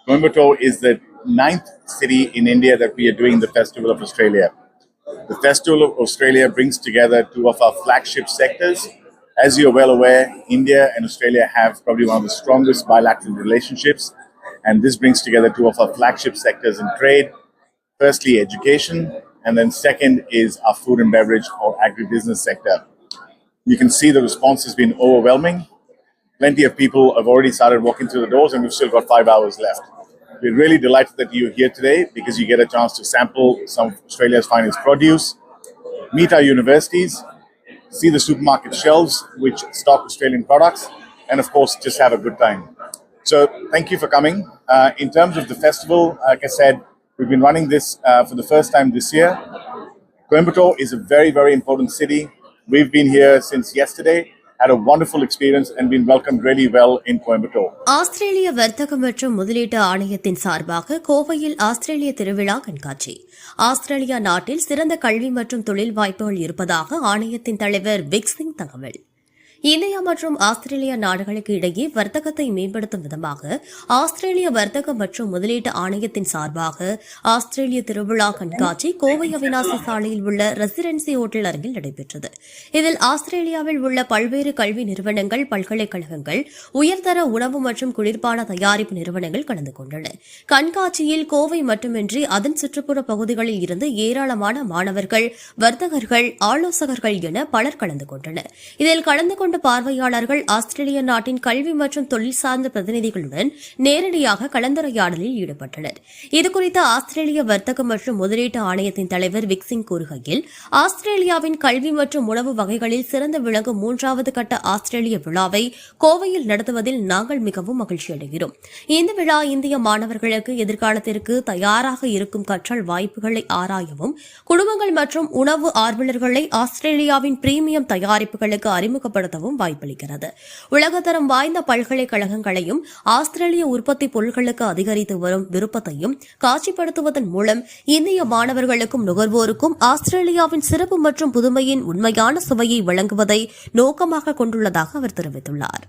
Coimbatore is the 9th city in India that we are doing the Festival of Australia. The Festival of Australia brings together two of our flagship sectors. As you're well aware, India and Australia have probably one of the strongest bilateral relationships, and this brings together two of our flagship sectors in trade. Firstly, education, and then second is our food and beverage or agribusiness sector. You can see the response has been overwhelming. Plenty of people have already started walking through the doors, and we've still got 5 hours left. We're really delighted that you're here today because you get a chance to sample some of Australia's finest produce, meet our universities, see the supermarket shelves which stock Australian products, and of course, just have a good time. So thank you for coming. In terms of the festival, like I said, we've been running this for the first time this year. Coimbatore is a very, very important city. We've been here since yesterday, had a wonderful experience and been welcomed really well in Coimbatore. ஆஸ்திரேலிய வர்த்தக மற்றும் முதலீட்டு ஆணையத்தின் சார்பாக கோவையில் ஆஸ்திரேலிய திருவிழா கண்காட்சி. Australia நாட்டில் சிறந்த கல்வி மற்றும் தொழில் வாய்ப்புகள் இருப்பதாக ஆணையத்தின் தலைவர் விக் சிங் தகவல். இந்தியா மற்றும் ஆஸ்திரேலியா நாடுகளுக்கு இடையே வர்த்தகத்தை மேம்படுத்தும் விதமாக ஆஸ்திரேலிய வர்த்தக மற்றும் முதலீட்டு ஆணையத்தின் சார்பாக ஆஸ்திரேலிய திருவிழா கண்காட்சி கோவை அவினாசி சாலையில் உள்ள ரெசிடென்சி ஹோட்டல் அருகில் நடைபெற்றது. இதில் ஆஸ்திரேலியாவில் உள்ள பல்வேறு கல்வி நிறுவனங்கள், பல்கலைக்கழகங்கள், உயர்தர உணவு மற்றும் குளிர்பான தயாரிப்பு நிறுவனங்கள் கலந்து கொண்டன. கண்காட்சியில் கோவை மட்டுமின்றி அதன் சுற்றுப்புற பகுதிகளில் இருந்து ஏராளமான மாணவர்கள், வர்த்தகர்கள், ஆலோசகர்கள் என பலர் கலந்து கொண்டனர். இதில் கலந்து கொண்ட பார்வையாளர்கள் ஆஸ்திரேலிய நாட்டின் கல்வி மற்றும் தொழில் சார்ந்த பிரதிநிதிகளுடன் நேரடியாக கலந்துரையாடலில் ஈடுபட்டனர். இதுகுறித்து ஆஸ்திரேலிய வர்த்தக மற்றும் முதலீட்டு ஆணையத்தின் தலைவர் விக் சிங் கூறுகையில், ஆஸ்திரேலியாவின் கல்வி மற்றும் உணவு வகைகளில் சிறந்து விளங்கும் 3வது கட்ட ஆஸ்திரேலிய விழாவை கோவையில் நடத்துவதில் நாங்கள் மிகவும் மகிழ்ச்சியடைகிறோம். இந்த விழா இந்திய மாணவர்களுக்கு எதிர்காலத்திற்கு தயாராக இருக்கும் கற்றல் வாய்ப்புகளை ஆராயவும், குடும்பங்கள் மற்றும் உணவு ஆர்வலர்களை ஆஸ்திரேலியாவின் பிரீமியம் தயாரிப்புகளுக்கு அறிமுகப்படுத்தவும் வாய்ப்பளிக்கிறது. உலகத்தரம் வாய்ந்த பல்கலைக்கழகங்களையும் ஆஸ்திரேலிய உற்பத்தி பொருட்களுக்கு அதிகரித்து வரும் விருப்பத்தையும் காட்சிப்படுத்துவதன் மூலம் இந்திய மாணவர்களுக்கும் நுகர்வோருக்கும் ஆஸ்திரேலியாவின் சிறப்பு மற்றும் புதுமையின் உண்மையான சுவையை வழங்குவதை நோக்கமாக கொண்டுள்ளதாக அவர் தெரிவித்துள்ளார்.